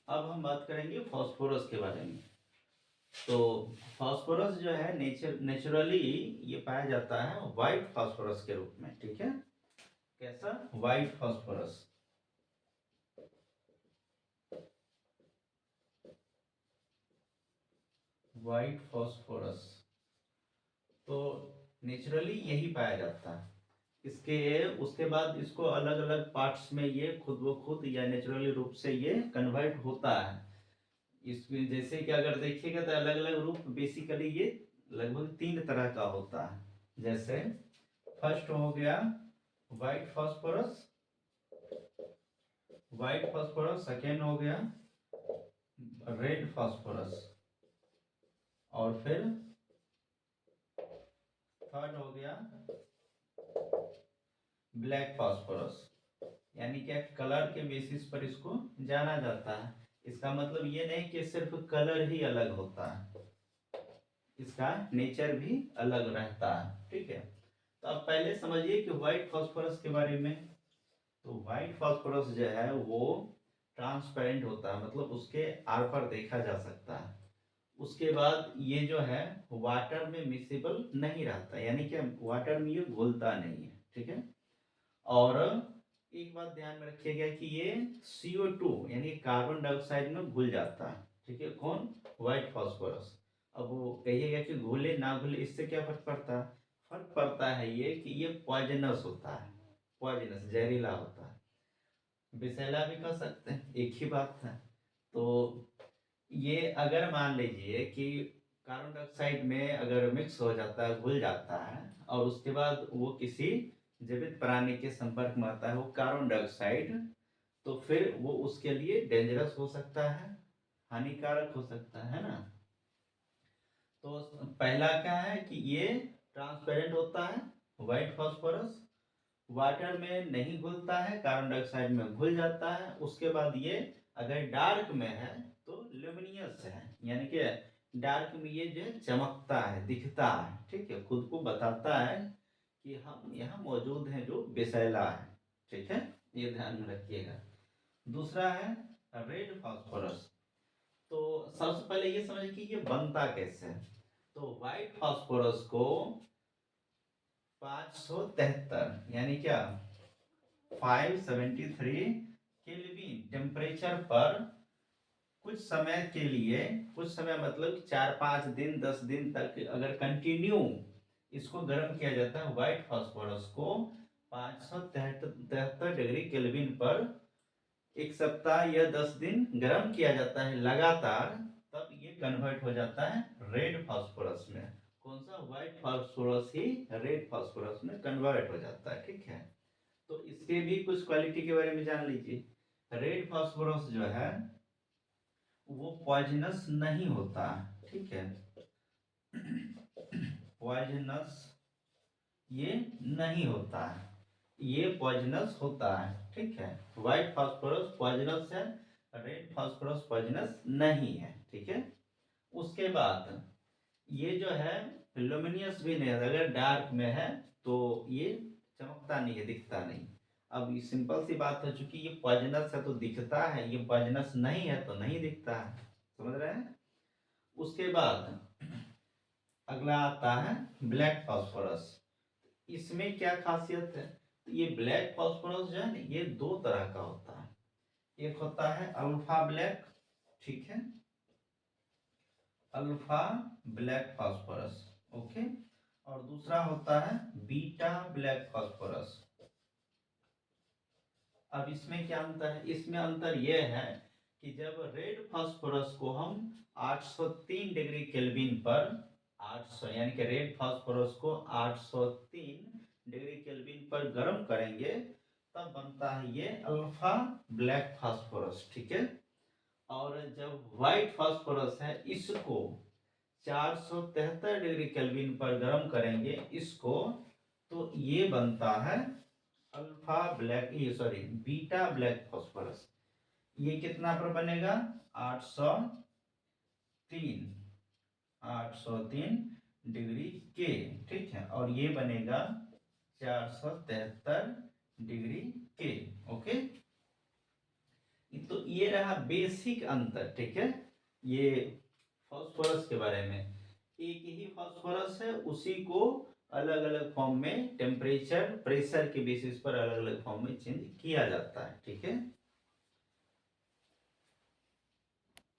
अब हम बात करेंगे फास्फोरस के बारे में। तो फास्फोरस जो है नेचुरली ये पाया जाता है व्हाइट फास्फोरस के रूप में, ठीक है। कैसा? White phosphorus. व्हाइट फास्फोरस तो नेचुरली यही पाया जाता है। इसके उसके बाद इसको अलग अलग पार्ट्स में ये खुद ब खुद या नेचुरली रूप से ये कन्वर्ट होता है। इसमें जैसे कि अगर देखिएगा तो अलग अलग रूप बेसिकली ये लगभग 3 तरह का होता है। जैसे फर्स्ट हो गया व्हाइट फास्फोरस, सेकेंड हो गया रेड फास्फोरस, और फिर थर्ड हो गया ब्लैक फास्फोरस। यानी क्या कलर के बेसिस पर इसको जाना जाता है। इसका मतलब ये नहीं कि सिर्फ कलर ही अलग होता है, इसका नेचर भी अलग रहता है, ठीक है। तो अब पहले समझिए कि व्हाइट फास्फोरस के बारे में। तो व्हाइट फास्फोरस जो है वो ट्रांसपेरेंट होता है, मतलब उसके आर पार देखा जा सकता है। उसके बाद ये जो है वाटर में मिसेबल नहीं रहता, यानी कि वाटर में ये घुलता नहीं है, ठीक है। और एक बात ध्यान में रखिएगा कि ये CO2 यानी कार्बन डाइऑक्साइड में घुल जाता है, ठीक है। कौन? White phosphorus. अब वो कहिएगा कि घुले ना घुले, इससे क्या फर्क पड़ता है? फर्क पड़ता है ये कि ये पॉइजनस होता है, पॉइजनस जहरीला होता है। विषैला भी कह सकते हैं, एक ही बात है। तो ये अगर मान लीजिए कि कार्बन डाइऑक्साइड में अगर मिक्स हो जाता है, घुल जाता है, और उसके बाद वो किसी जीवित प्राणी के संपर्क में आता है वो कार्बन डाइऑक्साइड, तो फिर वो उसके लिए डेंजरस हो सकता है, हानिकारक हो सकता है ना। तो पहला क्या है कि ये ट्रांसपेरेंट होता है व्हाइट फास्फोरस, वाटर में नहीं घुलता है, कार्बन डाइऑक्साइड में घुल जाता है। उसके बाद ये अगर डार्क में है तो ल्यूमिनियस है, यानी कि डार्क में ये जो है चमकता है, दिखता है, ठीक है, खुद को बताता है कि हम यहाँ मौजूद हैं, जो विषैला है, ठीक है। ये ध्यान में रखिएगा। दूसरा है रेड फास्फोरस। तो सबसे पहले ये समझिए कि ये बनता कैसे है। तो व्हाइट फास्फोरस को 573 यानी क्या 573 केल्विन टेम्परेचर पर कुछ समय के लिए, कुछ समय मतलब 4-5 दिन 10 दिन तक अगर कंटिन्यू इसको गर्म किया जाता है, व्हाइट फास्फोरस को 573 डिग्री केल्विन पर 1 सप्ताह या 10 दिन गर्म किया जाता है लगातार, तब ये कन्वर्ट हो जाता है रेड फास्फोरस में। कौन सा? व्हाइट फास्फोरस ही रेड फास्फोरस में कन्वर्ट हो जाता है, ठीक है। तो इसके भी कुछ क्वालिटी के बारे में जान लीजिए। रेड फास्फोरस जो है वो पॉइजनस नहीं होता, ठीक है। पॉइजनस ये नहीं होता है, ये पॉइजनस होता है, ठीक है। व्हाइट फास्फोरस पॉइजनस है, रेड फास्फोरस पॉइजनस नहीं है, ठीक है। उसके बाद ये जो है लुमिनियस भी नहीं है, अगर डार्क में है तो ये चमकता नहीं है, दिखता नहीं। अब ये सिंपल सी बात है, चूंकि ये पॉइजनस है तो दिखता है, ये पॉइजनस नहीं है तो नहीं दिखता है, समझ रहे हैं। उसके बाद अगला आता है ब्लैक फास्फोरस। इसमें क्या खासियत है? तो ये ब्लैक फास्फोरस जो है ना, ये 2 तरह का होता है। एक होता है अल्फा ब्लैक, ठीक है, अल्फा ब्लैक फास्फोरस, ओके। और दूसरा होता है बीटा ब्लैक फास्फोरस। अब इसमें क्या अंतर है? इसमें अंतर यह है कि जब रेड फास्फोरस को हम 803 डिग्री केल्विन पर 800 यानी कि रेड फास्फोरस को 803 डिग्री केल्विन पर गर्म करेंगे, तब बनता है ये अल्फा ब्लैक फास्फोरस, ठीक है। और जब व्हाइट फास्फोरस है, इसको 473 डिग्री केल्विन पर गर्म करेंगे इसको, तो ये बनता है अल्फा ब्लैक, ये सॉरी बीटा ब्लैक फास्फोरस। ये कितना पर बनेगा? 803 803 डिग्री के, ठीक है। और ये बनेगा 473 डिग्री के, ओके। तो ये रहा बेसिक अंतर, ठीक है। ये फास्फोरस के बारे में, एक ही फास्फोरस है, उसी को अलग अलग फॉर्म में टेम्परेचर प्रेशर के बेसिस पर अलग अलग फॉर्म में चेंज किया जाता है, ठीक है।